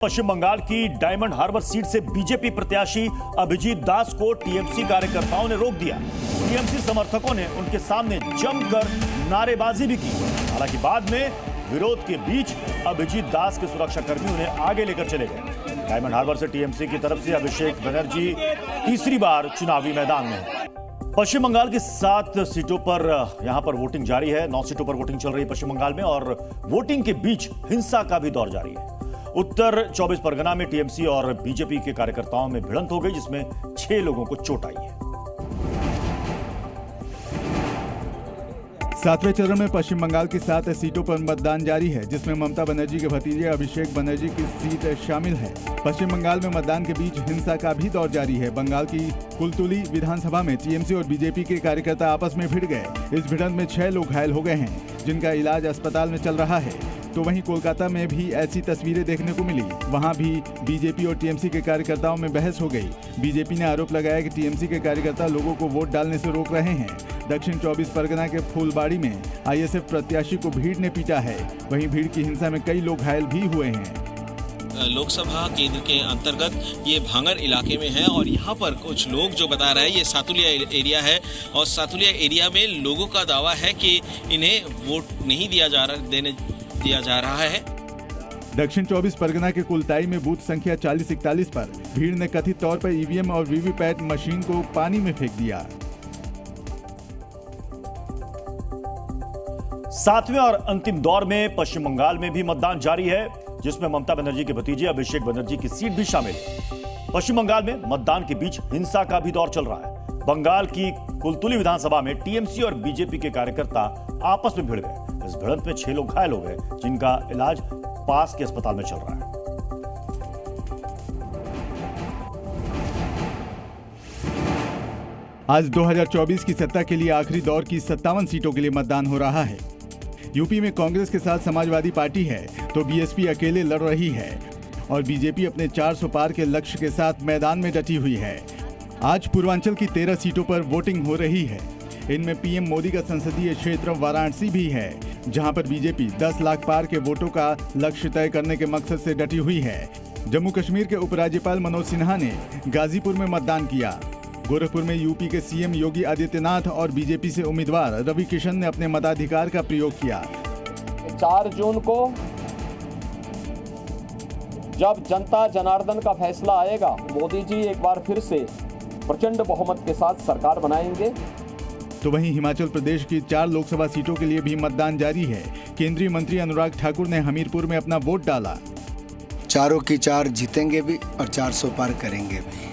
पश्चिम बंगाल की diamond harbour seat से BJP प्रत्याशी अभिजीत दास को टीएमसी कार्यकर्ताओं ने रोक दिया। टीएमसी समर्थकों ने उनके सामने जमकर नारेबाजी भी की। हालांकि बाद में विरोध के बीच अभिजीत दास के सुरक्षा कर्मी उन्हें आगे लेकर चले गए। डायमंड हार्बर से टीएमसी की तरफ से अभिषेक बनर्जी तीसरी बार चुनावी मैदान में है। पश्चिम बंगाल की 7 सीटों पर यहां पर वोटिंग जारी है। 9 सीटों पर वोटिंग चल रही है पश्चिम बंगाल में और वोटिंग के बीच हिंसा का भी दौर जारी है। उत्तर 24 परगना में टीएमसी और बीजेपी के कार्यकर्ताओं में भिड़ंत हो गई, जिसमें 6 लोगों को चोट आई है। 7वें चरण में पश्चिम बंगाल की 7 सीटों पर मतदान जारी है, जिसमें ममता बनर्जी के भतीजे अभिषेक बनर्जी की सीट शामिल है। पश्चिम बंगाल में मतदान के बीच हिंसा का भी दौर जारी है। बंगाल की कुलतुली विधानसभा में टीएमसी और बीजेपी के कार्यकर्ता आपस में भिड़ गए। इस भिड़ंत में 6 लोग घायल हो गए हैं, जिनका इलाज अस्पताल में चल रहा है। तो वहीं कोलकाता में भी ऐसी तस्वीरें देखने को मिली। वहां भी बीजेपी और टीएमसी के कार्यकर्ताओं में बहस हो गई। बीजेपी ने आरोप लगाया कि टीएमसी के कार्यकर्ता लोगों को वोट डालने से रोक रहे हैं। दक्षिण 24 परगना के फूलबाड़ी में आईएसएफ प्रत्याशी को भीड़ ने पीटा है। वहीं भीड़ की हिंसा में कई लोग घायल भी हुए हैं। लोकसभा केंद्र के अंतर्गत ये भांगर इलाके में है और यहाँ पर कुछ लोग जो बता रहे हैं ये सातुलिया एरिया है और सातुलिया एरिया में लोगों का दावा है कि इन्हें वोट नहीं दिया जा रहा है। दक्षिण 24 परगना के कुलताई में बूथ संख्या 4041 पर भीड़ ने कथित तौर पर ईवीएम और वीवीपैट मशीन को पानी में फेंक दिया। 7वें और अंतिम दौर में पश्चिम बंगाल में भी मतदान जारी है, जिसमें ममता बनर्जी के भतीजे अभिषेक बनर्जी की सीट भी शामिल है। पश्चिम बंगाल में मतदान के बीच हिंसा का भी दौर चल रहा है। बंगाल की कुलतुली विधानसभा में टीएमसी और बीजेपी के कार्यकर्ता आपस में भिड़ गए। इस भिड़ंत में 6 लोग घायल हो गए, जिनका इलाज पास के अस्पताल में चल रहा है। आज 2024 की सत्ता के लिए आखिरी दौर की 57 सीटों के लिए मतदान हो रहा है। यूपी में कांग्रेस के साथ समाजवादी पार्टी है, तो बीएसपी अकेले लड़ रही है और बीजेपी अपने 400 पार के लक्ष्य के साथ मैदान में डटी हुई है। आज पूर्वांचल की 13 सीटों पर वोटिंग हो रही है। इनमें पीएम मोदी का संसदीय क्षेत्र वाराणसी भी है, जहां पर बीजेपी 10 लाख पार के वोटों का लक्ष्य तय करने के मकसद से डटी हुई है। जम्मू कश्मीर के उपराज्यपाल मनोज सिन्हा ने गाजीपुर में मतदान किया। गोरखपुर में यूपी के सीएम योगी आदित्यनाथ और बीजेपी से उम्मीदवार रवि किशन ने अपने मताधिकार का प्रयोग किया। 4 जून को जब जनता जनार्दन का फैसला आएगा, मोदी जी एक बार फिर से प्रचंड बहुमत के साथ सरकार बनाएंगे। तो वहीं हिमाचल प्रदेश की 4 लोकसभा सीटों के लिए भी मतदान जारी है। केंद्रीय मंत्री अनुराग ठाकुर ने हमीरपुर में अपना वोट डाला। 4 की 4 जीतेंगे भी और 400 पार करेंगे भी।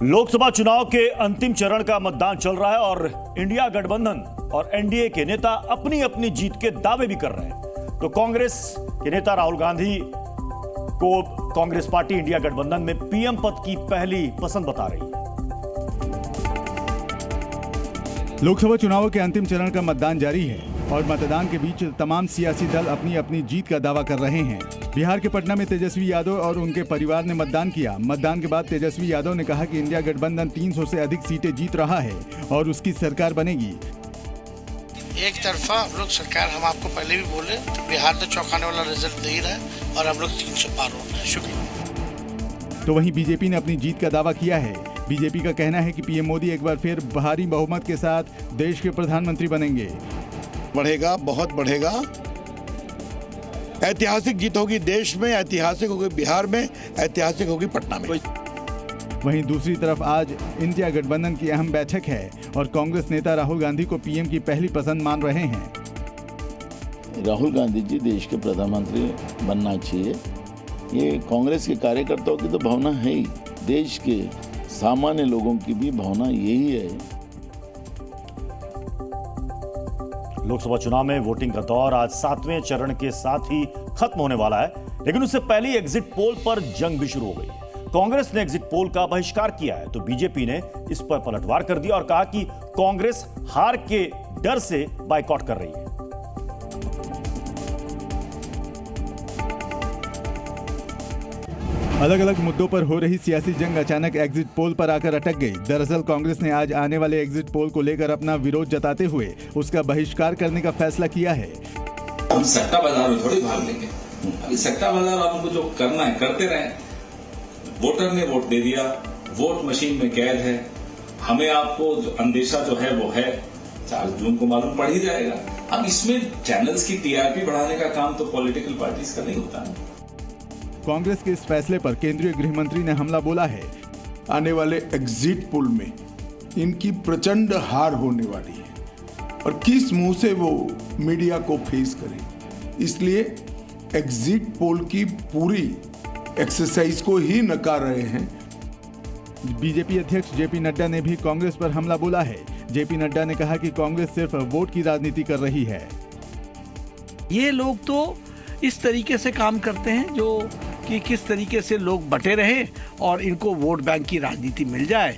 लोकसभा चुनाव के अंतिम चरण का मतदान चल रहा है और इंडिया गठबंधन और एनडीए के नेता अपनी अपनी जीत के दावे भी कर रहे हैं। तो कांग्रेस के नेता राहुल गांधी को कांग्रेस पार्टी इंडिया गठबंधन में पीएम पद की पहली पसंद बता रही है। लोकसभा चुनावों के अंतिम चरण का मतदान जारी है और मतदान के बीच तमाम सियासी दल अपनी अपनी जीत का दावा कर रहे हैं। बिहार के पटना में तेजस्वी यादव और उनके परिवार ने मतदान किया। मतदान के बाद तेजस्वी यादव ने कहा कि इंडिया गठबंधन 300 से अधिक सीटें जीत रहा है और उसकी सरकार बनेगी। एक तरफा हम लोग सरकार, हम आपको पहले भी बोले, तो बिहार तो चौंकाने वाला रिजल्ट दे ही रहा है और हम लोग 300 पार हो रहे हैं। शुक्रिया। तो वहीं बीजेपी ने अपनी जीत का दावा किया है। बीजेपी का कहना है कि पीएम मोदी एक बार फिर भारी बहुमत के साथ देश के प्रधानमंत्री बनेंगे। बढ़ेगा, बहुत बढ़ेगा। ऐतिहासिक जीत होगी देश में, ऐतिहासिक होगी बिहार में, ऐतिहासिक होगी पटना में। वहीं दूसरी तरफ आज इंडिया गठबंधन की अहम बैठक है और कांग्रेस नेता राहुल गांधी को पीएम की पहली पसंद मान रहे हैं। राहुल गांधी जी देश के प्रधानमंत्री बनना चाहिए, ये कांग्रेस के कार्यकर्ताओं की तो भावना है ही, देश के सामान्य लोगों की भी भावना यही है। लोकसभा चुनाव में वोटिंग का दौर आज 7वें चरण के साथ ही खत्म होने वाला है, लेकिन उससे पहले एग्जिट पोल पर जंग भी शुरू हो गई। कांग्रेस ने एग्जिट पोल का बहिष्कार किया है, तो बीजेपी ने इस पर पलटवार कर दिया और कहा कि कांग्रेस हार के डर से बायकॉट कर रही है। अलग अलग मुद्दों पर हो रही सियासी जंग अचानक एग्जिट पोल पर आकर अटक गई। दरअसल कांग्रेस ने आज आने वाले एग्जिट पोल को लेकर अपना विरोध जताते हुए उसका बहिष्कार करने का फैसला किया है। हम सट्टा बाजार में थोड़ी भाग लेंगे, अभी सट्टा बाजार वालों को जो करना है करते रहे। वोटर ने वोट दे दिया, वोट मशीन में कैद है। हमें आपको अंदेशा जो है वो है, 4 जून को मालूम पड़ ही जाएगा। अब इसमें चैनल्स की टीआरपी बढ़ाने का काम तो पॉलिटिकल पार्टीज का नहीं होता है। कांग्रेस के इस फैसले पर केंद्रीय गृह मंत्री ने हमला बोला है। आने वाले एग्जिट पोल में इनकी प्रचंड हार होने वाली है और किस मुंह से वो मीडिया को फेस करें, इसलिए एग्जिट पोल की पूरी एक्सरसाइज को ही नकार रहे हैं। बीजेपी अध्यक्ष जेपी नड्डा ने भी कांग्रेस पर हमला बोला है। जेपी नड्डा ने कहा कि कांग्रेस सिर्फ वोट की राजनीति कर रही है। ये लोग तो इस तरीके से काम करते हैं जो कि किस तरीके से लोग बटे रहे और इनको वोट बैंक की राजनीति मिल जाए।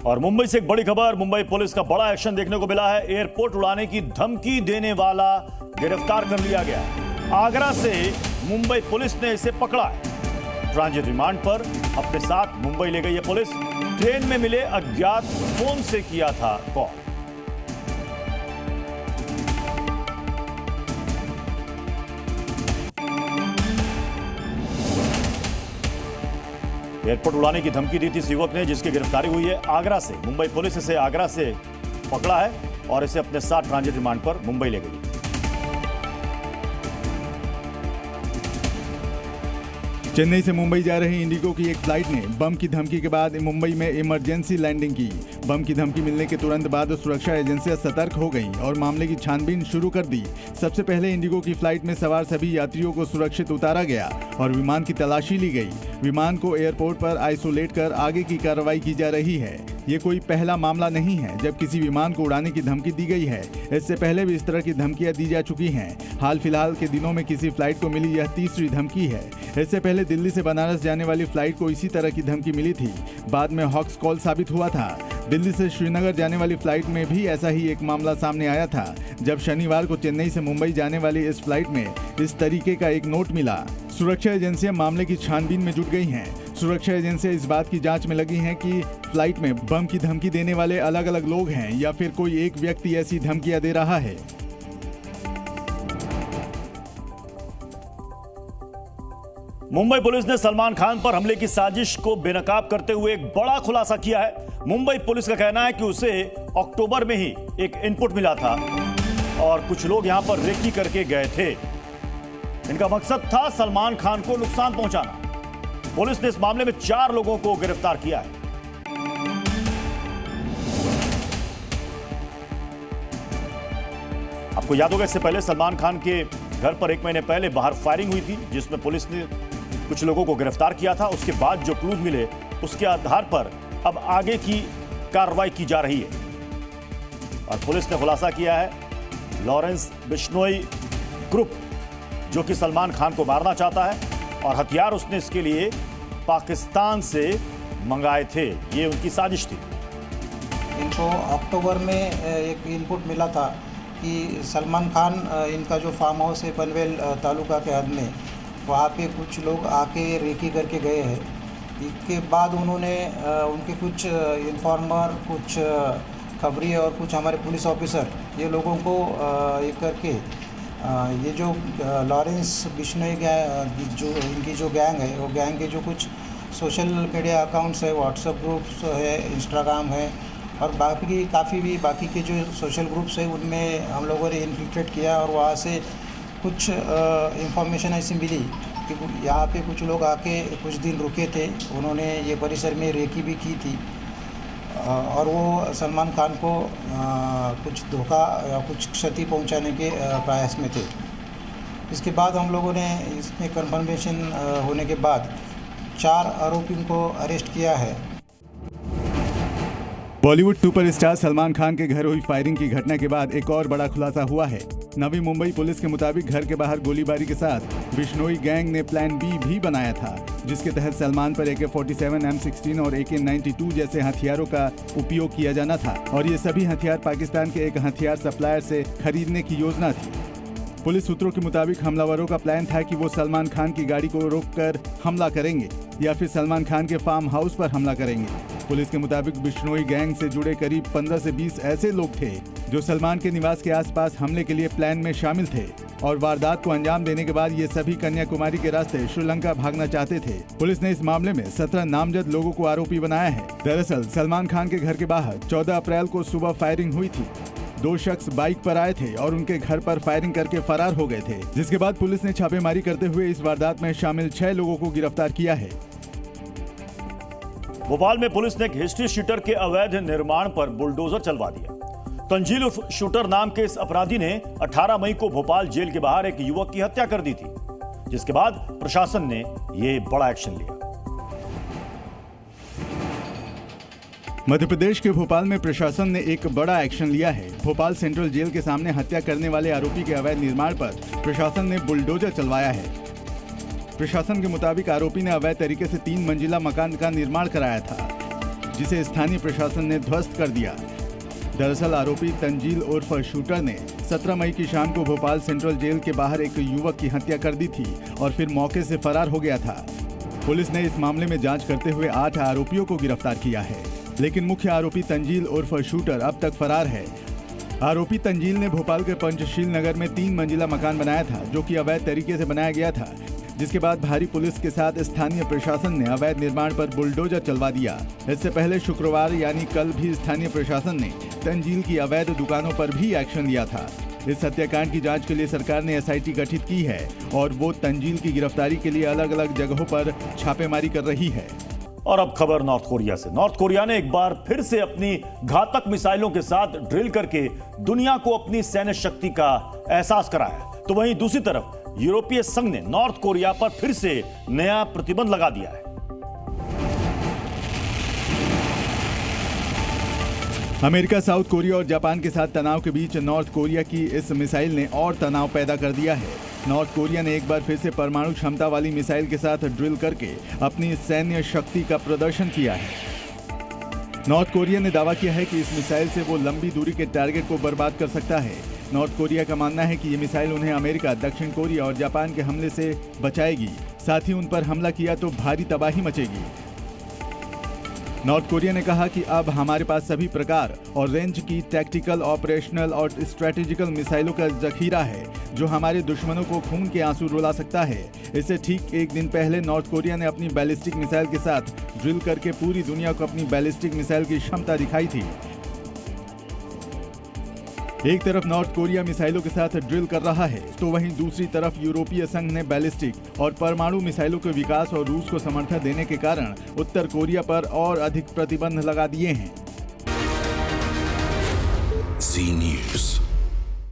और मुंबई से एक बड़ी खबर, मुंबई पुलिस का बड़ा एक्शन देखने को मिला है। एयरपोर्ट उड़ाने की धमकी देने वाला गिरफ्तार कर लिया गया। आगरा से मुंबई पुलिस ने इसे पकड़ा है। ट्रांजिट रिमांड पर अपने साथ मुंबई ले गई है पुलिस। ट्रेन में मिले अज्ञात फोन से किया था कॉल। एयरपोर्ट उड़ाने की धमकी दी थी इस युवक ने, जिसकी गिरफ्तारी हुई है आगरा से। मुंबई पुलिस इसे आगरा से पकड़ा है और इसे अपने साथ ट्रांजिट रिमांड पर मुंबई ले गई। चेन्नई से मुंबई जा रही इंडिगो की एक फ्लाइट ने बम की धमकी के बाद मुंबई में इमरजेंसी लैंडिंग की। बम की धमकी मिलने के तुरंत बाद सुरक्षा एजेंसियां सतर्क हो गईं और मामले की छानबीन शुरू कर दी। सबसे पहले इंडिगो की फ्लाइट में सवार सभी यात्रियों को सुरक्षित उतारा गया और विमान की तलाशी ली गई। विमान को एयरपोर्ट पर आइसोलेट कर आगे की कार्रवाई की जा रही है। ये कोई पहला मामला नहीं है जब किसी विमान को उड़ाने की धमकी दी गई है। इससे पहले भी इस तरह की धमकियां दी जा चुकी हैं। हाल फिलहाल के दिनों में किसी फ्लाइट को मिली यह तीसरी धमकी है। इससे पहले दिल्ली से बनारस जाने वाली फ्लाइट को इसी तरह की धमकी मिली थी, बाद में हॉक्स कॉल साबित हुआ था। दिल्ली से श्रीनगर जाने वाली फ्लाइट में भी ऐसा ही एक मामला सामने आया था, जब शनिवार को चेन्नई से मुंबई जाने वाली इस फ्लाइट में इस तरीके का एक नोट मिला। सुरक्षा एजेंसियां मामले की छानबीन में जुट गई हैं। सुरक्षा एजेंसियां इस बात की जांच में लगी हैं कि फ्लाइट में बम की धमकी देने वाले अलग अलग लोग हैं या फिर कोई एक व्यक्ति ऐसी धमकियां दे रहा है। मुंबई पुलिस ने सलमान खान पर हमले की साजिश को बेनकाब करते हुए एक बड़ा खुलासा किया है। मुंबई पुलिस का कहना है कि उसे अक्टूबर में ही एक इनपुट मिला था और कुछ लोग यहां पर रेकी करके गए थे। इनका मकसद था सलमान खान को नुकसान पहुंचाना। पुलिस ने इस मामले में 4 लोगों को गिरफ्तार किया है। आपको याद होगा, इससे पहले सलमान खान के घर पर 1 महीने पहले बाहर फायरिंग हुई थी, जिसमें पुलिस ने कुछ लोगों को गिरफ्तार किया था। उसके बाद जो क्लूज मिले उसके आधार पर अब आगे की कार्रवाई की जा रही है। और पुलिस ने खुलासा किया है, लॉरेंस बिश्नोई ग्रुप जो कि सलमान खान को मारना चाहता है और हथियार उसने इसके लिए पाकिस्तान से मंगाए थे। ये उनकी साजिश थी। इनको अक्टूबर में एक इनपुट मिला था कि सलमान खान इनका जो फार्म हाउस है पनवेल तालुका के हद में, वहाँ पे कुछ लोग आके रेकी करके गए हैं। इसके बाद उन्होंने उनके कुछ इन्फॉर्मर, कुछ खबरी और कुछ हमारे पुलिस ऑफिसर, ये लोगों को ये करके ये जो लॉरेंस बिश्नोई जो इनकी जो गैंग है, वो गैंग के जो कुछ सोशल मीडिया अकाउंट्स है, व्हाट्सएप ग्रुप्स है, इंस्टाग्राम है और बाकी के जो सोशल ग्रुप्स है, उनमें हम लोगों ने इन्फिल्ट्रेट किया और वहाँ से कुछ इंफॉर्मेशन ऐसी मिली कि यहाँ पे कुछ लोग आके कुछ दिन रुके थे। उन्होंने ये परिसर में रेकी भी की थी और वो सलमान खान को कुछ धोखा या कुछ क्षति पहुंचाने के प्रयास में थे। इसके बाद हम लोगों ने इसमें कंफर्मेशन होने के बाद 4 आरोपियों को अरेस्ट किया है। बॉलीवुड सुपरस्टार सलमान खान के घर हुई फायरिंग की घटना के बाद एक और बड़ा खुलासा हुआ है। नवी मुंबई पुलिस के मुताबिक घर के बाहर गोलीबारी के साथ बिश्नोई गैंग ने प्लान बी भी बनाया था, जिसके तहत सलमान पर AK-47, M16 और AK-92 जैसे हथियारों का उपयोग किया जाना था और ये सभी हथियार पाकिस्तान के एक हथियार सप्लायर से खरीदने की योजना थी। पुलिस सूत्रों के मुताबिक हमलावरों का प्लान था कि वो सलमान खान की गाड़ी को रोककर हमला करेंगे या फिर सलमान खान के फार्म हाउस पर हमला करेंगे। पुलिस के मुताबिक बिश्नोई गैंग से जुड़े करीब 15 से 20 ऐसे लोग थे जो सलमान के निवास के आसपास हमले के लिए प्लान में शामिल थे और वारदात को अंजाम देने के बाद ये सभी कन्याकुमारी के रास्ते श्रीलंका भागना चाहते थे। पुलिस ने इस मामले में 17 नामजद लोगों को आरोपी बनाया है। दरअसल सलमान खान के घर के बाहर 14 अप्रैल को सुबह फायरिंग हुई थी। 2 शख्स बाइक पर आए थे और उनके घर पर फायरिंग करके फरार हो गए थे, जिसके बाद पुलिस ने छापेमारी करते हुए इस वारदात में शामिल 6 लोगों को गिरफ्तार किया है। भोपाल में पुलिस ने एक हिस्ट्री शीटर के अवैध निर्माण पर बुलडोजर चलवा दिया। तंजील उर्फ शूटर नाम के इस अपराधी ने 18 मई को भोपाल जेल के बाहर एक युवक की हत्या कर दी थी, जिसके बाद प्रशासन ने यह बड़ा एक्शन लिया। मध्य प्रदेश के भोपाल में प्रशासन ने एक बड़ा एक्शन लिया है। भोपाल सेंट्रल जेल के सामने हत्या करने वाले आरोपी के अवैध निर्माण पर प्रशासन ने बुलडोजर चलवाया है। प्रशासन के मुताबिक आरोपी ने अवैध तरीके से 3 मंजिला मकान का निर्माण कराया था, जिसे स्थानीय प्रशासन ने ध्वस्त कर दिया। दरअसल आरोपी तंजील उर्फ शूटर ने 17 मई की शाम को भोपाल सेंट्रल जेल के बाहर एक युवक की हत्या कर दी थी और फिर मौके से फरार हो गया था। पुलिस ने इस मामले में जांच करते हुए 8 आरोपियों को गिरफ्तार किया है, लेकिन मुख्य आरोपी तंजील उर्फ शूटर अब तक फरार है। आरोपी तंजील ने भोपाल के पंचशील नगर में 3 मंजिला मकान बनाया था, जो कि अवैध तरीके से बनाया गया था, जिसके बाद भारी पुलिस के साथ स्थानीय प्रशासन ने अवैध निर्माण पर बुलडोजर चलवा दिया। इससे पहले शुक्रवार यानी कल भी स्थानीय प्रशासन ने तंजील की अवैध दुकानों पर भी एक्शन लिया था। इस हत्याकांड की जांच के लिए सरकार ने SIT गठित की है और वो तंजील की गिरफ्तारी के लिए अलग अलग जगहों पर छापेमारी कर रही है। और अब खबर नॉर्थ कोरिया से। नॉर्थ कोरिया ने एक बार फिर से अपनी घातक मिसाइलों के साथ ड्रिल करके दुनिया को अपनी सैन्य शक्ति का एहसास कराया। तो वहीं दूसरी तरफ यूरोपीय संघ ने नॉर्थ कोरिया पर फिर से नया प्रतिबंध लगा दिया है। अमेरिका, साउथ कोरिया और जापान के साथ तनाव के बीच नॉर्थ कोरिया की इस मिसाइल ने और तनाव पैदा कर दिया है। नॉर्थ कोरिया ने एक बार फिर से परमाणु क्षमता वाली मिसाइल के साथ ड्रिल करके अपनी सैन्य शक्ति का प्रदर्शन किया है। नॉर्थ कोरिया ने दावा किया है कि इस मिसाइल से वो लंबी दूरी के टारगेट को बर्बाद कर सकता है। नॉर्थ कोरिया का मानना है कि ये मिसाइल उन्हें अमेरिका, दक्षिण कोरिया और जापान के हमले से बचाएगी। साथ ही उन पर हमला किया तो भारी तबाही मचेगी। नॉर्थ कोरिया ने कहा कि अब हमारे पास सभी प्रकार और रेंज की टैक्टिकल, ऑपरेशनल और स्ट्रेटेजिकल मिसाइलों का जखीरा है, जो हमारे दुश्मनों को खून के आंसू रुला सकता है। इससे ठीक एक दिन पहले नॉर्थ कोरिया ने अपनी बैलिस्टिक मिसाइल के साथ ड्रिल करके पूरी दुनिया को अपनी बैलिस्टिक मिसाइल की क्षमता दिखाई थी। एक तरफ नॉर्थ कोरिया मिसाइलों के साथ ड्रिल कर रहा है, तो वहीं दूसरी तरफ यूरोपीय संघ ने बैलिस्टिक और परमाणु मिसाइलों के विकास और रूस को समर्थन देने के कारण उत्तर कोरिया पर और अधिक प्रतिबंध लगा दिए हैं। जी न्यूज़।